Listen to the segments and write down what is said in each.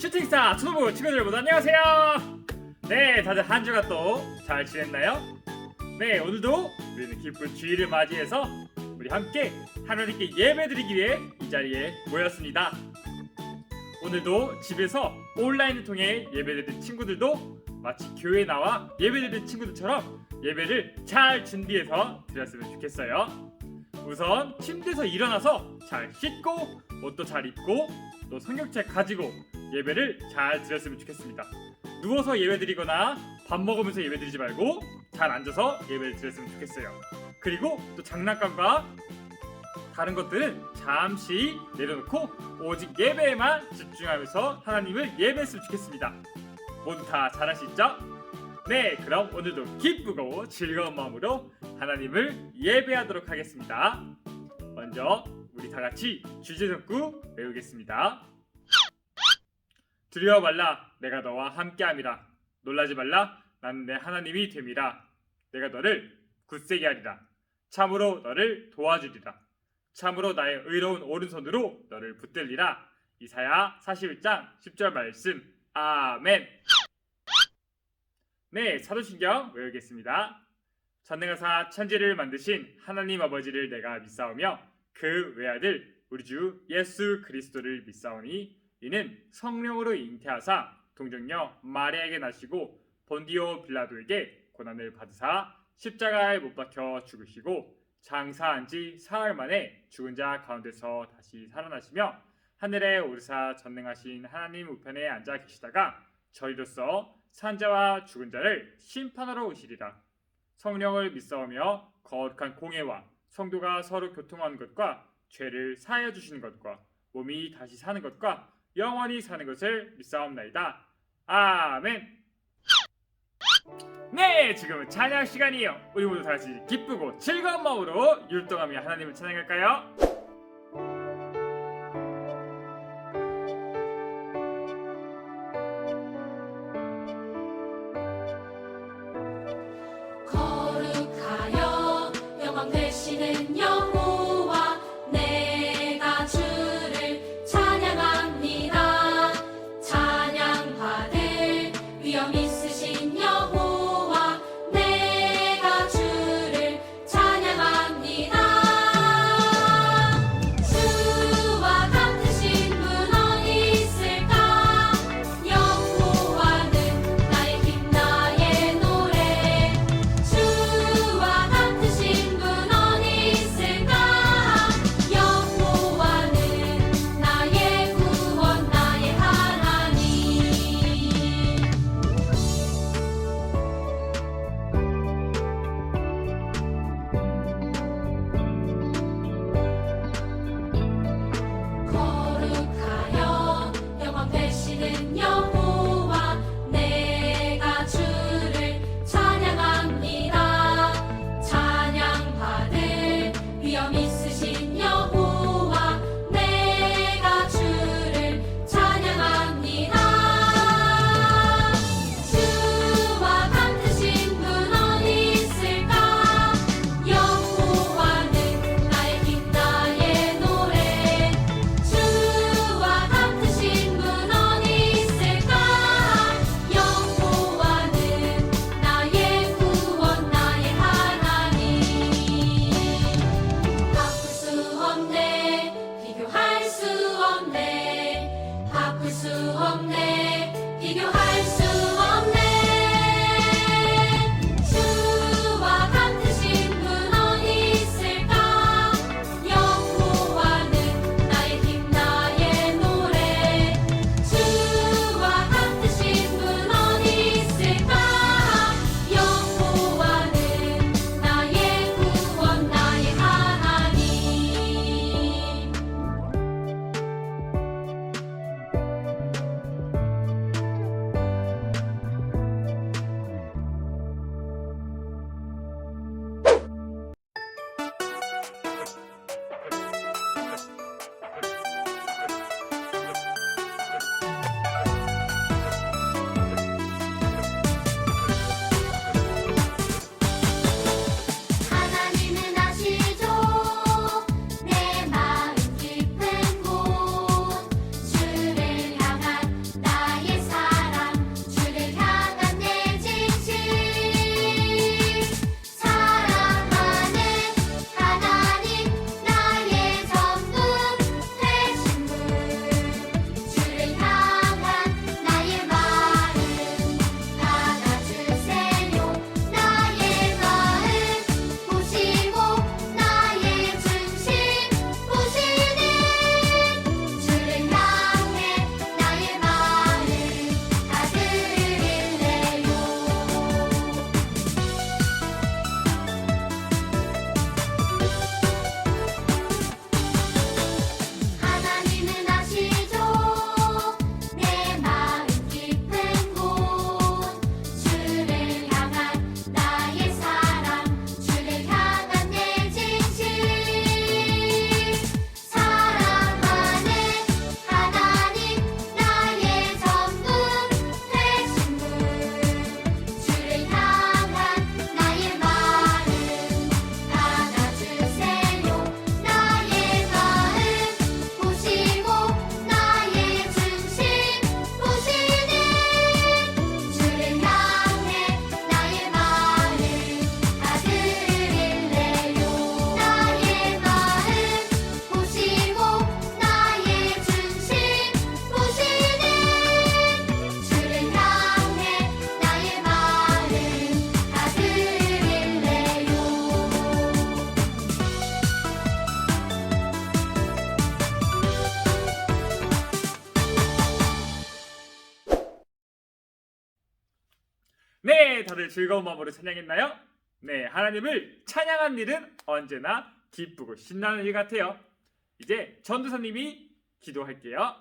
슈팅스타 초등부 친구들 모두 안녕하세요. 네, 다들 한 주간 또 잘 지냈나요? 네, 오늘도 우리는 기쁜 주일을 맞이해서 우리 함께 하나님께 예배드리기 위해 이 자리에 모였습니다. 오늘도 집에서 온라인을 통해 예배드리는 친구들도 마치 교회에 나와 예배드리는 친구들처럼 예배를 잘 준비해서 드렸으면 좋겠어요. 우선 침대에서 일어나서 잘 씻고 옷도 잘 입고 또 성경책 가지고 예배를 잘 드렸으면 좋겠습니다. 누워서 예배드리거나 밥 먹으면서 예배드리지 말고 잘 앉아서 예배를 드렸으면 좋겠어요. 그리고 또 장난감과 다른 것들은 잠시 내려놓고 오직 예배에만 집중하면서 하나님을 예배했으면 좋겠습니다. 모두 다 잘하시죠? 네, 그럼 오늘도 기쁘고 즐거운 마음으로 하나님을 예배하도록 하겠습니다. 먼저 우리 다 같이 주제성구 외우겠습니다. 두려워 말라, 내가 너와 함께함이라. 놀라지 말라, 나는 내 하나님이 됨이라. 내가 너를 굳세게 하리라. 참으로 너를 도와주리라. 참으로 나의 의로운 오른손으로 너를 붙들리라. 이사야 41장 10절 말씀. 아멘. 네, 사도신경 외우겠습니다. 전능하사 천지를 만드신 하나님 아버지를 내가 믿사오며 그 외아들 우리 주 예수 그리스도를 믿사오니 이는 성령으로 잉태하사 동정녀 마리아에게 나시고 본디오 빌라도에게 고난을 받으사 십자가에 못 박혀 죽으시고 장사한 지 사흘 만에 죽은 자 가운데서 다시 살아나시며 하늘에 오르사 전능하신 하나님 우편에 앉아 계시다가 저희로서 산자와 죽은 자를 심판하러 오시리라. 성령을 믿사오며 거룩한 공예와 성도가 서로 교통하는 것과 죄를 사하여 주시는 것과 몸이 다시 사는 것과 영원히 사는 것을 믿사옵나이다. 아멘. 네, 지금은 찬양 시간이에요. 우리 모두 다시 기쁘고 즐거운 마음으로 율동하며 하나님을 찬양할까요? 거룩하여 영광 되시는 여호와 내가 주를 찬양합니다. 찬양받을 위엄 있으신 여호와 내가 주를 찬양합니다. 주와 같으신 분 어디 있을까? 여호와는 나의 힘 나의 노래. 주와 같으신 분 어디 있을까? 여호와는 나의 구원 나의 하나님. 거룩하여 영광 되시는 여호와 내가 주를 찬양합니다. 찬양받을 위엄 있으신 여호와 내가 주를 찬양합니다. 주와 같으신 분 어디 있을까? 여호와는 나의 힘 나의 노래. 주와 같으신 분 어디 있을까? 네, 다들 즐거운 마음으로 찬양했나요? 네, 하나님을 찬양한 일은 언제나 기쁘고 신나는 일 같아요. 이제 전도사님이 기도할게요.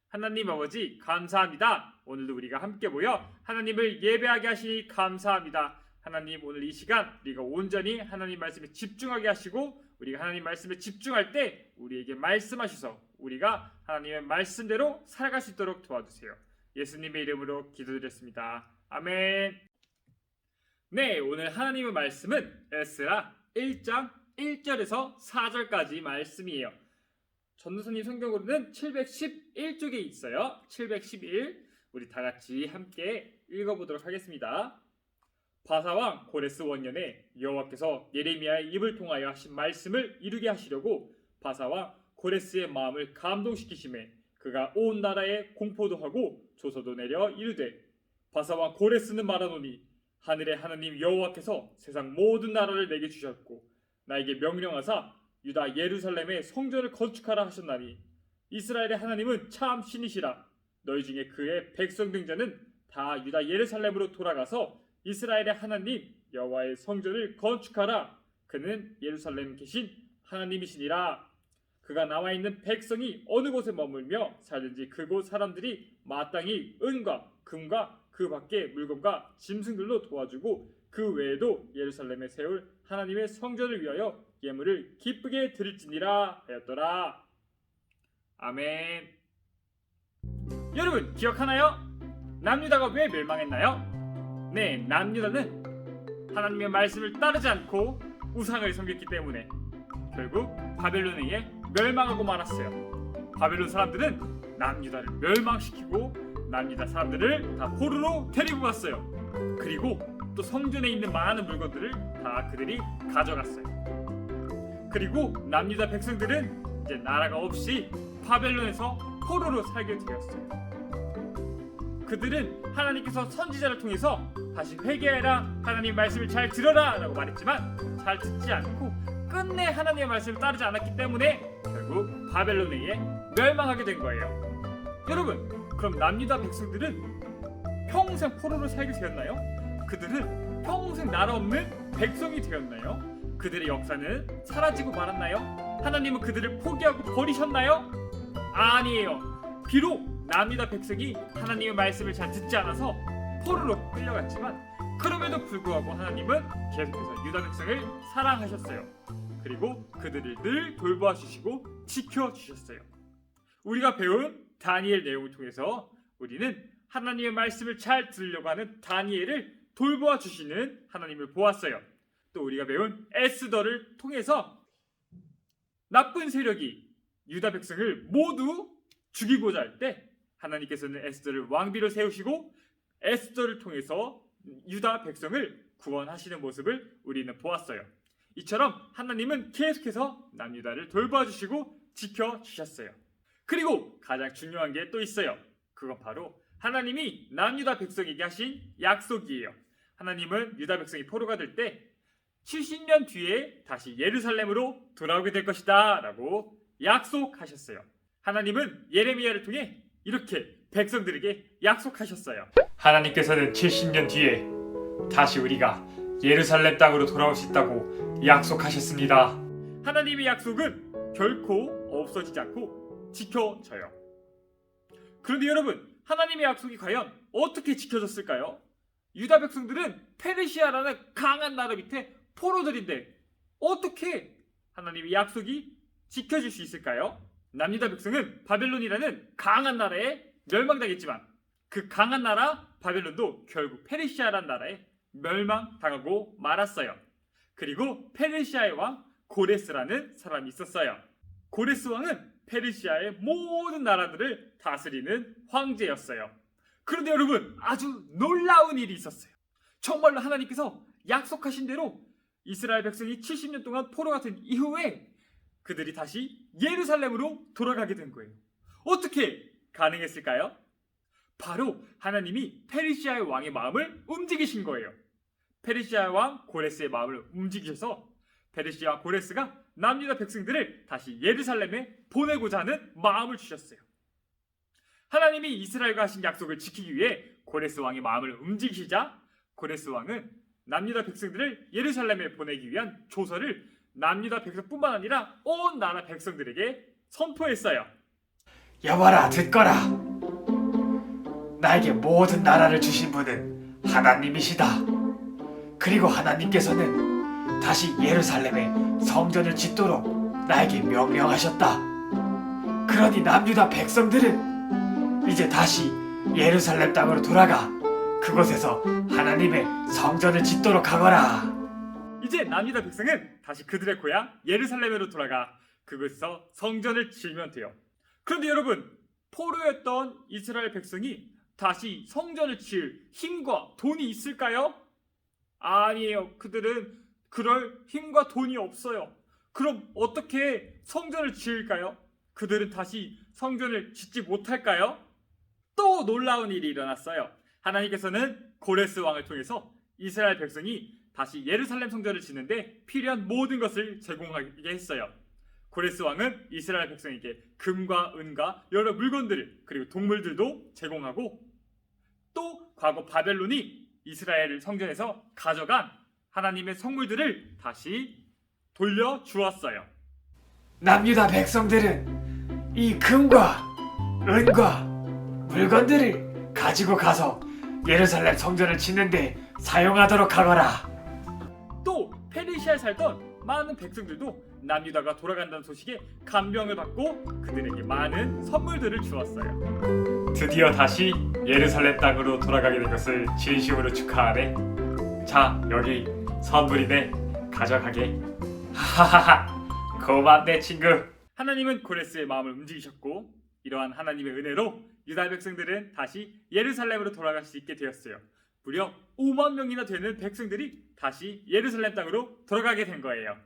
하나님 아버지 감사합니다. 오늘도 우리가 함께 모여 하나님을 예배하게 하시니 감사합니다. 하나님 오늘 이 시간 우리가 온전히 하나님 말씀에 집중하게 하시고 우리가 하나님 말씀에 집중할 때 우리에게 말씀하셔서 우리가 하나님의 말씀대로 살아갈 수 있도록 도와주세요. 예수님의 이름으로 기도드렸습니다. 아멘. 네, 오늘 하나님의 말씀은 에스라 1장 1절에서 4절까지 말씀이에요. 전도사님 성경으로는 711쪽에 있어요. 711 우리 다 같이 함께 읽어보도록 하겠습니다. 바사왕 고레스 원년에 여호와께서 예레미야의 입을 통하여 하신 말씀을 이루게 하시려고 바사왕 고레스의 마음을 감동시키심에 그가 온 나라에 공포도 하고 조서도 내려 이르되 바사왕 고레스는 말하노니 하늘의 하나님 여호와께서 세상 모든 나라를 내게 주셨고 나에게 명령하사 유다 예루살렘에 성전을 건축하라 하셨나니 이스라엘의 하나님은 참 신이시라. 너희 중에 그의 백성 된 자는 다 유다 예루살렘으로 돌아가서 이스라엘의 하나님 여호와의 성전을 건축하라. 그는 예루살렘 계신 하나님이시니라. 그가 나와 있는 백성이 어느 곳에 머물며 살든지 그곳 사람들이 마땅히 은과 금과 그 밖의 물건과 짐승들로 도와주고 그 외에도 예루살렘에 세울 하나님의 성전을 위하여 예물을 기쁘게 드릴지니라 하였더라. 아멘. 여러분 기억하나요? 남유다가 왜 멸망했나요? 네, 남유다는 하나님의 말씀을 따르지 않고 우상을 섬겼기 때문에 결국 바벨론에 의해 멸망하고 말았어요. 바벨론 사람들은 남유다를 멸망시키고 남유다 사람들을 다 포로로 데리고 갔어요. 그리고 또 성전에 있는 많은 물건들을 다 그들이 가져갔어요. 그리고 남유다 백성들은 이제 나라가 없이 바벨론에서 포로로 살게 되었어요. 그들은 하나님께서 선지자를 통해서 다시 회개해라, 하나님 말씀을 잘 들어라 라고 말했지만 잘 듣지 않고 끝내 하나님의 말씀을 따르지 않았기 때문에 결국 바벨론에 의해 멸망하게 된 거예요. 여러분, 그럼 남유다 백성들은 평생 포로로 살게 되었나요? 그들은 평생 나라 없는 백성이 되었나요? 그들의 역사는 사라지고 말았나요? 하나님은 그들을 포기하고 버리셨나요? 아니에요. 비록 남유다 백성이 하나님의 말씀을 잘 듣지 않아서 포로로 끌려갔지만 그럼에도 불구하고 하나님은 계속해서 유다 백성을 사랑하셨어요. 그리고 그들을 늘 돌보아 주시고 지켜주셨어요. 우리가 배운 다니엘 내용을 통해서 우리는 하나님의 말씀을 잘 들으려고 하는 다니엘을 돌보아 주시는 하나님을 보았어요. 또 우리가 배운 에스더를 통해서 나쁜 세력이 유다 백성을 모두 죽이고자 할 때 하나님께서는 에스더를 왕비로 세우시고 에스더를 통해서 유다 백성을 구원하시는 모습을 우리는 보았어요. 이처럼 하나님은 계속해서 남유다를 돌봐주시고 지켜주셨어요. 그리고 가장 중요한 게 또 있어요. 그건 바로 하나님이 남유다 백성에게 하신 약속이에요. 하나님은 유다 백성이 포로가 될 때 70년 뒤에 다시 예루살렘으로 돌아오게 될 것이다 라고 약속하셨어요. 하나님은 예레미야를 통해 이렇게 백성들에게 약속하셨어요. 하나님께서는 70년 뒤에 다시 우리가 예루살렘 땅으로 돌아올 수 있다고 약속하셨습니다. 하나님의 약속은 결코 없어지지 않고 지켜져요. 그런데 여러분, 하나님의 약속이 과연 어떻게 지켜졌을까요? 유다 백성들은 페르시아라는 강한 나라 밑에 포로들인데 어떻게 하나님의 약속이 지켜질 수 있을까요? 남유다 백성은 바벨론이라는 강한 나라에 멸망당했지만 그 강한 나라 바벨론도 결국 페르시아라는 나라에 멸망당하고 말았어요. 그리고 페르시아의 왕 고레스라는 사람이 있었어요. 고레스 왕은 페르시아의 모든 나라들을 다스리는 황제였어요. 그런데 여러분, 아주 놀라운 일이 있었어요. 정말로 하나님께서 약속하신 대로 이스라엘 백성이 70년 동안 포로가 된 이후에 그들이 다시 예루살렘으로 돌아가게 된 거예요. 어떻게 가능했을까요? 바로 하나님이 페르시아의 왕의 마음을 움직이신 거예요. 페르시아 왕 고레스의 마음을 움직이셔서 페르시아 고레스가 남유다 백성들을 다시 예루살렘에 보내고자 하는 마음을 주셨어요. 하나님이 이스라엘과 하신 약속을 지키기 위해 고레스 왕의 마음을 움직이시자 고레스 왕은 남유다 백성들을 예루살렘에 보내기 위한 조서를 남유다 백성뿐만 아니라 온 나라 백성들에게 선포했어요. 여봐라, 듣거라. 나에게 모든 나라를 주신 분은 하나님이시다. 그리고 하나님께서는 다시 예루살렘에 성전을 짓도록 나에게 명령하셨다. 그러니 남유다 백성들은 이제 다시 예루살렘 땅으로 돌아가 그곳에서 하나님의 성전을 짓도록 하거라. 이제 남유다 백성은 다시 그들의 고향 예루살렘으로 돌아가 그곳에서 성전을 지으면 돼요. 그런데 여러분, 포로였던 이스라엘 백성이 다시 성전을 지을 힘과 돈이 있을까요? 아니에요. 그들은 그럴 힘과 돈이 없어요. 그럼 어떻게 성전을 지을까요? 그들은 다시 성전을 짓지 못할까요? 또 놀라운 일이 일어났어요. 하나님께서는 고레스 왕을 통해서 이스라엘 백성이 다시 예루살렘 성전을 짓는데 필요한 모든 것을 제공하게 했어요. 고레스 왕은 이스라엘 백성에게 금과 은과 여러 물건들을 그리고 동물들도 제공하고 또 과거 바벨론이 이스라엘 성전에서 가져간 하나님의 성물들을 다시 돌려주었어요. 남유다 백성들은 이 금과 은과 물건들을 가지고 가서 예루살렘 성전을 짓는데 사용하도록 하거라. 또 페르시아에 살던 많은 백성들도 남유다가 돌아간다는 소식에 감명을 받고 그들에게 많은 선물들을 주었어요. 드디어 다시 예루살렘 땅으로 돌아가게 된 것을 진심으로 축하하네. 자, 여기 선물이네. 가져가게. 하하하. 고맙네 친구. 하나님은 고레스의 마음을 움직이셨고 이러한 하나님의 은혜로 유다 백성들은 다시 예루살렘으로 돌아갈 수 있게 되었어요. 무려 5만 명이나 되는 백성들이 다시 예루살렘 땅으로 돌아가게 된 거예요.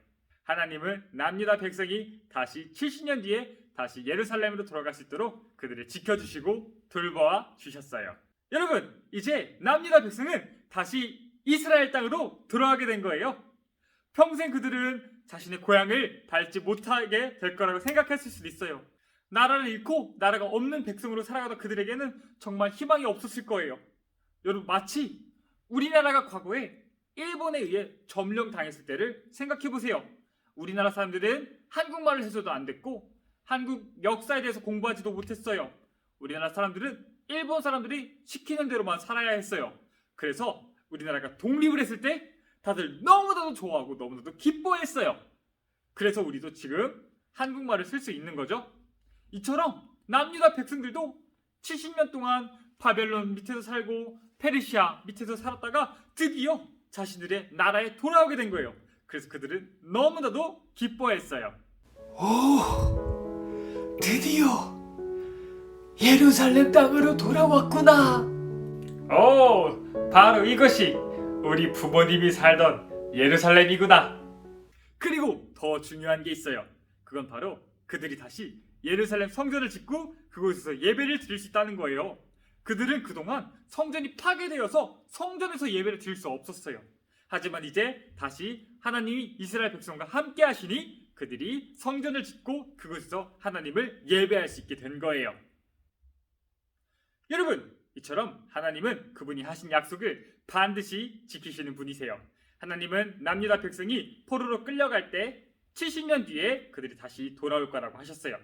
하나님은 남유다 백성이 다시 70년 뒤에 다시 예루살렘으로 돌아갈 수 있도록 그들을 지켜주시고 돌보아 주셨어요. 여러분, 이제 남유다 백성은 다시 이스라엘 땅으로 돌아가게 된 거예요. 평생 그들은 자신의 고향을 밟지 못하게 될 거라고 생각했을 수도 있어요. 나라를 잃고 나라가 없는 백성으로 살아가던 그들에게는 정말 희망이 없었을 거예요. 여러분, 마치 우리나라가 과거에 일본에 의해 점령당했을 때를 생각해보세요. 우리나라 사람들은 한국말을 해서도 안 됐고 한국 역사에 대해서 공부하지도 못했어요. 우리나라 사람들은 일본 사람들이 시키는 대로만 살아야 했어요. 그래서 우리나라가 독립을 했을 때 다들 너무나도 좋아하고 너무나도 기뻐했어요. 그래서 우리도 지금 한국말을 쓸 수 있는 거죠. 이처럼 남유다 백성들도 70년 동안 바벨론 밑에서 살고 페르시아 밑에서 살았다가 드디어 자신들의 나라에 돌아오게 된 거예요. 그래서 그들은 너무나도 기뻐했어요. 오, 드디어 예루살렘 땅으로 돌아왔구나. 오, 바로 이것이 우리 부모님이 살던 예루살렘이구나. 그리고 더 중요한 게 있어요. 그건 바로 그들이 다시 예루살렘 성전을 짓고 그곳에서 예배를 드릴 수 있다는 거예요. 그들은 그동안 성전이 파괴되어서 성전에서 예배를 드릴 수 없었어요. 하지만 이제 다시 하나님이 이스라엘 백성과 함께 하시니 그들이 성전을 짓고 그곳에서 하나님을 예배할 수 있게 된 거예요. 여러분, 이처럼 하나님은 그분이 하신 약속을 반드시 지키시는 분이세요. 하나님은 남유다 백성이 포로로 끌려갈 때 70년 뒤에 그들이 다시 돌아올 거라고 하셨어요.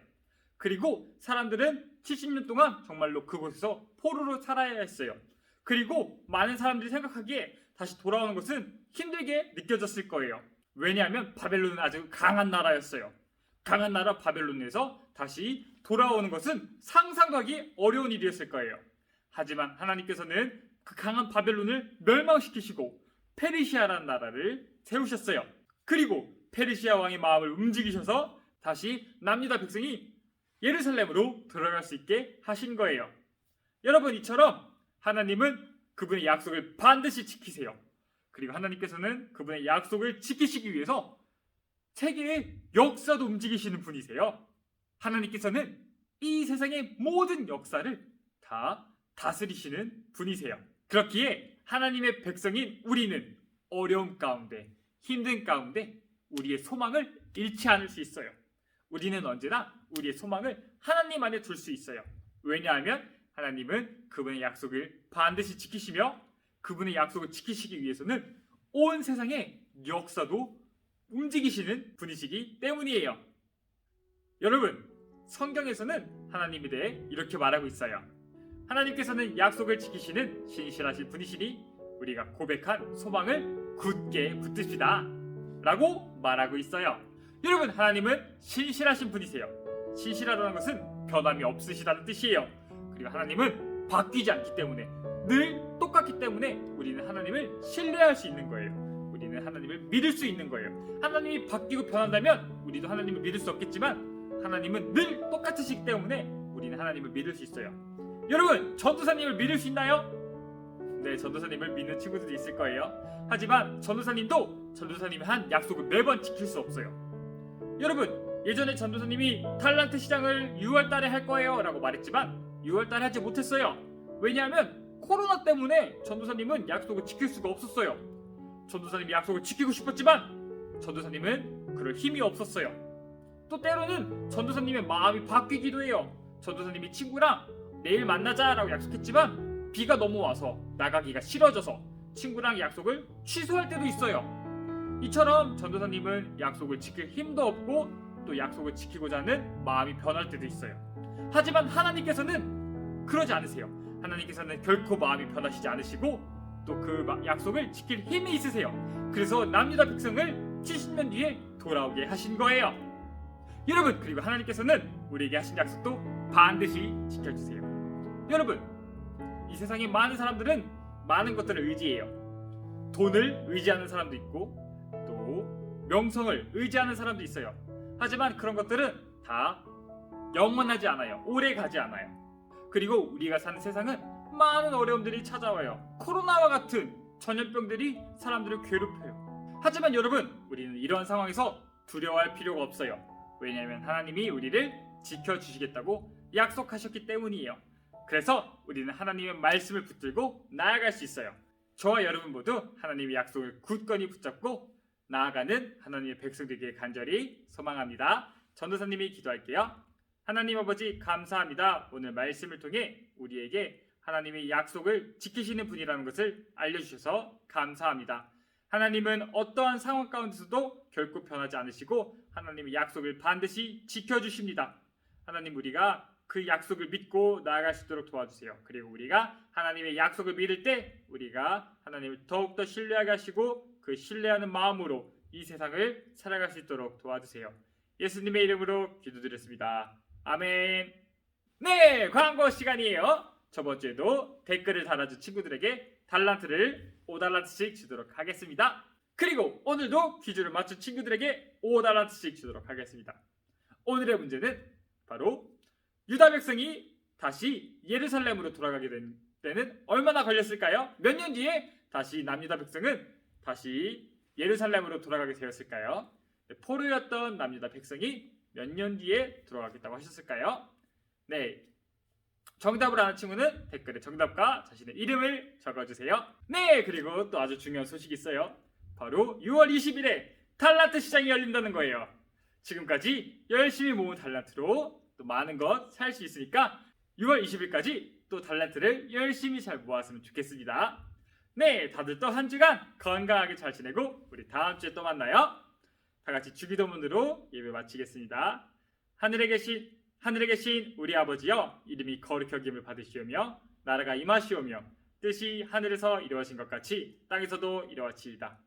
그리고 사람들은 70년 동안 정말로 그곳에서 포로로 살아야 했어요. 그리고 많은 사람들이 생각하기에 다시 돌아오는 것은 힘들게 느껴졌을 거예요. 왜냐하면 바벨론은 아주 강한 나라였어요. 강한 나라 바벨론에서 다시 돌아오는 것은 상상도 하기 어려운 일이었을 거예요. 하지만 하나님께서는 그 강한 바벨론을 멸망시키시고 페르시아라는 나라를 세우셨어요. 그리고 페르시아 왕의 마음을 움직이셔서 다시 남유다 백성이 예루살렘으로 들어갈 수 있게 하신 거예요. 여러분, 이처럼 하나님은 그분의 약속을 반드시 지키세요. 그리고 하나님께서는 그분의 약속을 지키시기 위해서 세계의 역사도 움직이시는 분이세요. 하나님께서는 이 세상의 모든 역사를 다 다스리시는 분이세요. 그렇기에 하나님의 백성인 우리는 어려움 가운데, 힘든 가운데 우리의 소망을 잃지 않을 수 있어요. 우리는 언제나 우리의 소망을 하나님 안에 둘 수 있어요. 왜냐하면 하나님은 그분의 약속을 반드시 지키시며 그분의 약속을 지키시기 위해서는 온 세상의 역사도 움직이시는 분이시기 때문이에요. 여러분, 성경에서는 하나님에 대해 이렇게 말하고 있어요. 하나님께서는 약속을 지키시는 신실하신 분이시니 우리가 고백한 소망을 굳게 붙듭시다 라고 말하고 있어요. 여러분, 하나님은 신실하신 분이세요. 신실하다는 것은 변함이 없으시다는 뜻이에요. 그리고 하나님은 바뀌지 않기 때문에, 늘 똑같기 때문에 우리는 하나님을 신뢰할 수 있는 거예요. 우리는 하나님을 믿을 수 있는 거예요. 하나님이 바뀌고 변한다면 우리도 하나님을 믿을 수 없겠지만 하나님은 늘 똑같으시기 때문에 우리는 하나님을 믿을 수 있어요. 여러분, 전도사님을 믿을 수 있나요? 네, 전도사님을 믿는 친구들도 있을 거예요. 하지만 전도사님도 전도사님이 한 약속을 매번 지킬 수 없어요. 여러분, 예전에 전도사님이 탈란트 시장을 6월 달에 할 거예요 라고 말했지만 6월 달에 하지 못했어요. 왜냐하면 코로나 때문에 전도사님은 약속을 지킬 수가 없었어요. 전도사님이 약속을 지키고 싶었지만 전도사님은 그럴 힘이 없었어요. 또 때로는 전도사님의 마음이 바뀌기도 해요. 전도사님이 친구랑 내일 만나자라고 약속했지만 비가 너무 와서 나가기가 싫어져서 친구랑 약속을 취소할 때도 있어요. 이처럼 전도사님은 약속을 지킬 힘도 없고 또 약속을 지키고자 하는 마음이 변할 때도 있어요. 하지만 하나님께서는 그러지 않으세요. 하나님께서는 결코 마음이 변하시지 않으시고 또 그 약속을 지킬 힘이 있으세요. 그래서 남유다 백성을 70년 뒤에 돌아오게 하신 거예요. 여러분, 그리고 하나님께서는 우리에게 하신 약속도 반드시 지켜주세요. 여러분, 이 세상에 많은 사람들은 많은 것들을 의지해요. 돈을 의지하는 사람도 있고 또 명성을 의지하는 사람도 있어요. 하지만 그런 것들은 다 영원하지 않아요. 오래 가지 않아요. 그리고 우리가 사는 세상은 많은 어려움들이 찾아와요. 코로나와 같은 전염병들이 사람들을 괴롭혀요. 하지만 여러분, 우리는 이러한 상황에서 두려워할 필요가 없어요. 왜냐하면 하나님이 우리를 지켜주시겠다고 약속하셨기 때문이에요. 그래서 우리는 하나님의 말씀을 붙들고 나아갈 수 있어요. 저와 여러분 모두 하나님의 약속을 굳건히 붙잡고 나아가는 하나님의 백성들에게 간절히 소망합니다. 전도사님이 기도할게요. 하나님 아버지, 감사합니다. 오늘 말씀을 통해 우리에게 하나님의 약속을 지키시는 분이라는 것을 알려주셔서 감사합니다. 하나님은 어떠한 상황 가운데서도 결코 변하지 않으시고 하나님의 약속을 반드시 지켜주십니다. 하나님, 우리가 그 약속을 믿고 나아갈 수 있도록 도와주세요. 그리고 우리가 하나님의 약속을 믿을 때 우리가 하나님을 더욱더 신뢰하게 하시고 그 신뢰하는 마음으로 이 세상을 살아갈 수 있도록 도와주세요. 예수님의 이름으로 기도드렸습니다. 아멘. 네, 광고 시간이에요. 저번 주에도 댓글을 달아준 친구들에게 달란트를 5달란트씩 주도록 하겠습니다. 그리고 오늘도 퀴즈를 맞춘 친구들에게 5달란트씩 주도록 하겠습니다. 오늘의 문제는 바로 유다 백성이 다시 예루살렘으로 돌아가게 된 때는 얼마나 걸렸을까요? 몇 년 뒤에 다시 남유다 백성은 다시 예루살렘으로 돌아가게 되었을까요? 포로였던 남유다 백성이 몇 년 뒤에 돌아가겠다고 하셨을까요? 네, 정답을 아는 친구는 댓글에 정답과 자신의 이름을 적어주세요. 네, 그리고 또 아주 중요한 소식이 있어요. 바로 6월 20일에 달란트 시장이 열린다는 거예요. 지금까지 열심히 모은 달란트로 또 많은 것 살 수 있으니까 6월 20일까지 또 달란트를 열심히 잘 모았으면 좋겠습니다. 네, 다들 또 한 주간 건강하게 잘 지내고 우리 다음 주에 또 만나요. 다 같이 주기도문으로 예배 마치겠습니다. 하늘에 계신 우리 아버지여, 이름이 거룩히 여김을 받으시오며 나라가 임하시오며 뜻이 하늘에서 이루어진 것 같이 땅에서도 이루어지이다.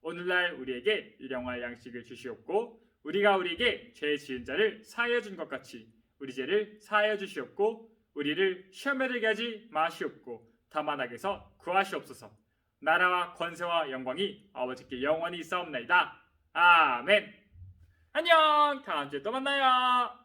오늘날 우리에게 일용할 양식을 주시옵고 우리가 우리에게 죄 지은 자를 사하여 준 것 같이 우리 죄를 사하여 주시옵고 우리를 시험에 들게 하지 마시옵고 다만 악에서 구하시옵소서. 나라와 권세와 영광이 아버지께 영원히 있사옵나이다. 아멘. 안녕. 다음 주에 또 만나요.